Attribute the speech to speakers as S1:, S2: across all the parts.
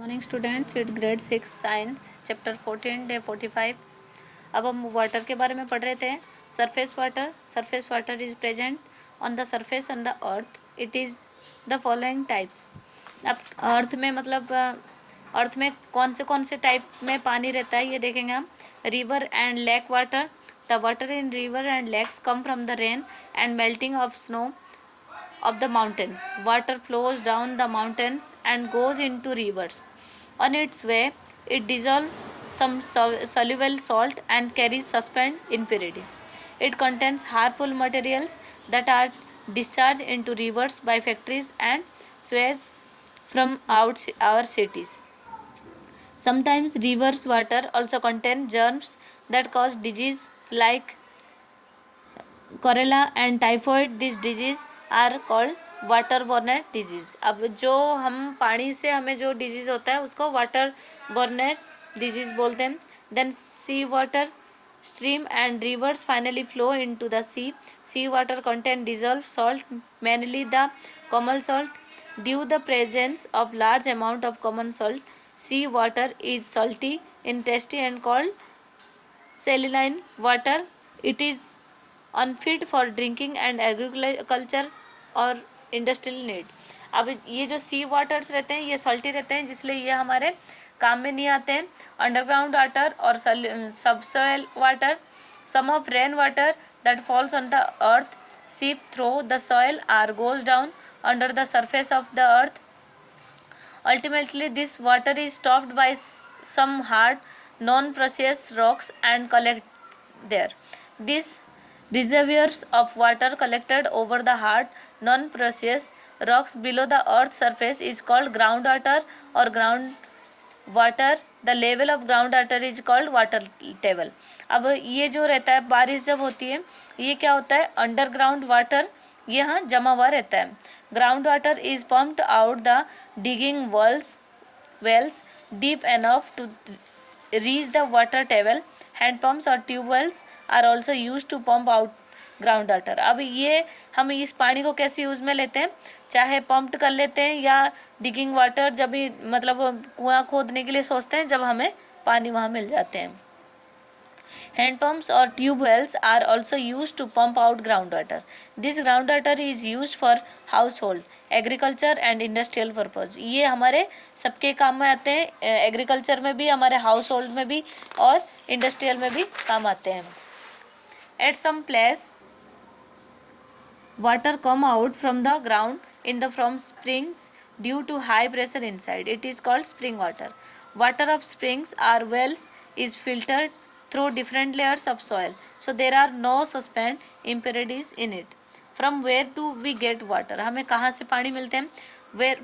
S1: Morning students, it grade 6 science chapter 14 day 45। अब हम water के बारे में पढ़ रहे थे। Surface water is present on the surface on the earth. It is the following types. अब अर्थ में मतलब अर्थ में कौन से टाइप में पानी रहता है ये देखेंगे हम। River and lake water. The water in river and lakes come from the rain and melting of snow of the mountains. Water flows down the mountains and goes into rivers. On its way, it dissolves some soluble salt and carries suspended impurities. It contains harmful materials that are discharged into rivers by factories and sewage from our cities. Sometimes rivers' water also contain germs that cause disease like cholera and typhoid. This disease are called water borne disease. अब जो हम पानी से हमें जो disease होता है उसको वाटर बॉर्न डिजीज़ बोलते हैं। Then sea water stream and rivers finally flow into the sea. Sea water contain dissolve salt mainly the common salt. Due the presence of large amount of common salt, sea water is salty in tasty and called saline water. It is unfit for drinking and agriculture और industrial need. अब ये जो सी waters रहते हैं ये salty रहते हैं, जिसलिए ये हमारे काम में नहीं आते हैं। अंडरग्राउंड वाटर और subsoil water. Some of rain water that falls on the earth seep through the soil or goes down under the surface of the earth. Ultimately, this water is stopped by some hard, non-porous rocks and collect there. These reservoirs of water collected over the hard, non-porous rocks below the earth's surface is called groundwater or groundwater. The level of groundwater is called water table. अब ये जो रहता है बारिश जब होती है ये क्या होता है, अंडरग्राउंड वाटर यहाँ जमा हुआ रहता है। Ground water is pumped out the digging wells deep enough to reach the water table. Hand pumps or tube wells are also used to pump out ground water. अब ये हम इस पानी को कैसे यूज़ में लेते हैं, चाहे पम्प्ड कर लेते हैं या डिगिंग वाटर जब भी मतलब कुआं खोदने के लिए सोचते हैं जब हमें पानी वहाँ मिल जाते हैं। Hand pumps or tube wells are also used to pump out groundwater. This groundwater is used for household, agriculture and industrial purpose. ये हमारे सबके काम में आते हैं, एग्रीकल्चर में भी, हमारे हाउस होल्ड में भी और इंडस्ट्रियल में भी काम आते हैं। At some place, water come out from the ground from springs due to high pressure inside. It is called spring water. Water of springs or wells is filtered through different layers of soil, so there are no suspended impurities in it. From where do we get water? हमें कहाँ से पानी मिलते हैं?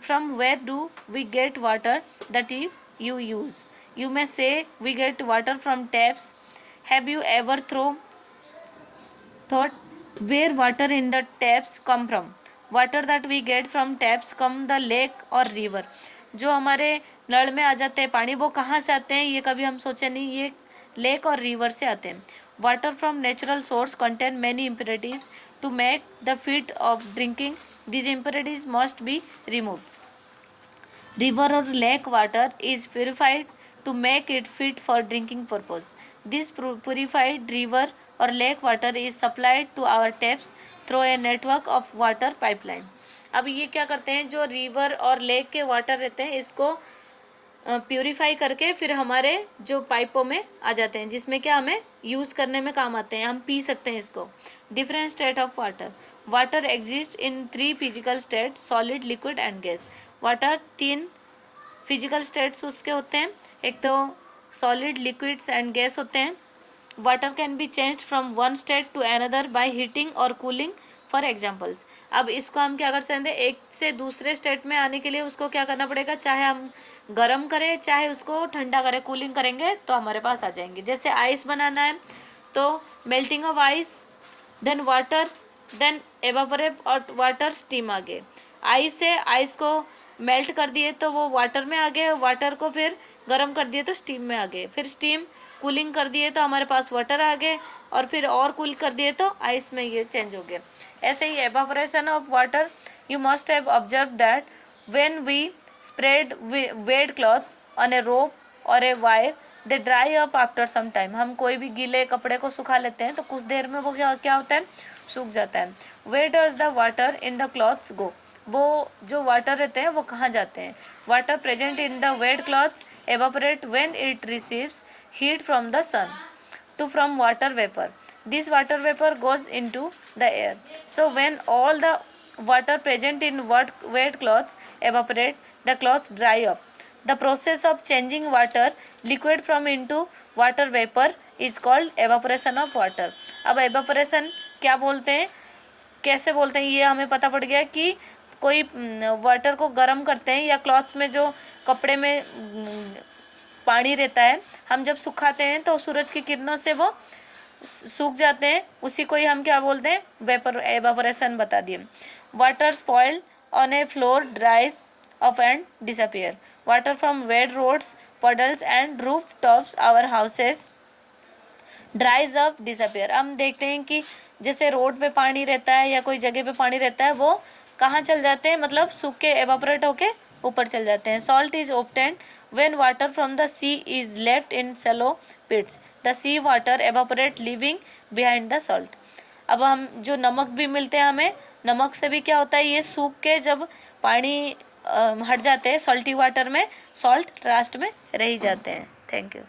S1: From where do we get water that you use? You may say we get water from taps. Have you ever thought where water in the taps come from? Water that we get from taps come the lake or river. जो हमारे नल में आ जाते हैं पानी वो कहाँ से आते हैं ये कभी हम सोचे नहीं, ये लेक और रिवर से आते हैं। Water from natural source contain many impurities to make the fit of drinking. This impurities must be removed. River और lake water is purified to make it fit for drinking purpose. This purified river और lake water is supplied to our taps through a network of water pipelines. अब ये क्या करते हैं, जो river और lake के वाटर रहते हैं इसको प्यूरीफाई करके फिर हमारे जो पाइपों में आ जाते हैं, जिसमें क्या हमें यूज़ करने में काम आते हैं, हम पी सकते हैं इसको। Different state of water. Water exist in 3 physical state, solid, liquid and gas. Water 3 physical states उसके होते हैं, एक तो सॉलिड, लिक्विड्स एंड गैस होते हैं। Water can be changed from one state to another by heating और cooling for examples. अब इसको हम क्या कर सकते हैं, एक से दूसरे स्टेट में आने के लिए उसको क्या करना पड़ेगा, चाहे हम गर्म करें चाहे उसको ठंडा करें, कूलिंग करेंगे तो हमारे पास आ जाएंगे। जैसे आइस बनाना है तो melting of ice, then water, then evaporate और वाटर, स्टीम आ गए। आइस से आइस को मेल्ट कर दिए तो वो वाटर में आ गए, वाटर को फिर गर्म कर दिए तो स्टीम में आ गए, फिर स्टीम कूलिंग कर दिए तो हमारे पास वाटर आ गए और फिर और कूल कर दिए तो आइस में ये चेंज हो गए। ऐसे ही evaporation of water, you must have observe that when we spread wet clothes on a rope और a wire, they dry up after some time. हम कोई भी गीले कपड़े को सुखा लेते हैं तो कुछ देर में वो क्या होता है, सूख जाता है। Where does the water in the clothes go, वो जो वाटर रहते हैं वो कहाँ जाते हैं। Water present in the wet clothes evaporate when it receives heat from the sun to from water vapor. This water vapor goes into the air. So when all the water present in wet cloths evaporate, the cloths dry up. The process of changing water liquid from into water vapor is called evaporation of water. अब evaporation क्या बोलते हैं, कैसे बोलते हैं, ये हमें पता पड़ गया कि कोई वाटर को गर्म करते हैं या क्लॉथ्स में जो कपड़े में पानी रहता है, हम जब सुखाते हैं तो सूरज की किरणों से वो सूख जाते हैं, उसी को ही हम क्या बोलते हैं, एवापोरेशन बता दिए। Water spoiled on a floor dries off and disappear. Water from wet roads puddles and roof tops our houses dries up disappear. हम देखते हैं कि जैसे रोड पे पानी रहता है या कोई जगह पे पानी रहता है, वो कहाँ चल जाते हैं, मतलब सूख के एवापोरेट होके ऊपर चल जाते हैं। Salt is obtained when water from the sea is left in shallow pits, the sea water evaporate leaving behind the salt. अब हम जो नमक भी मिलते हैं हमें, नमक से भी क्या होता है, ये सूख के जब पानी हट जाते हैं सॉल्टी वाटर में, सॉल्ट लास्ट में रह जाते हैं। Thank you.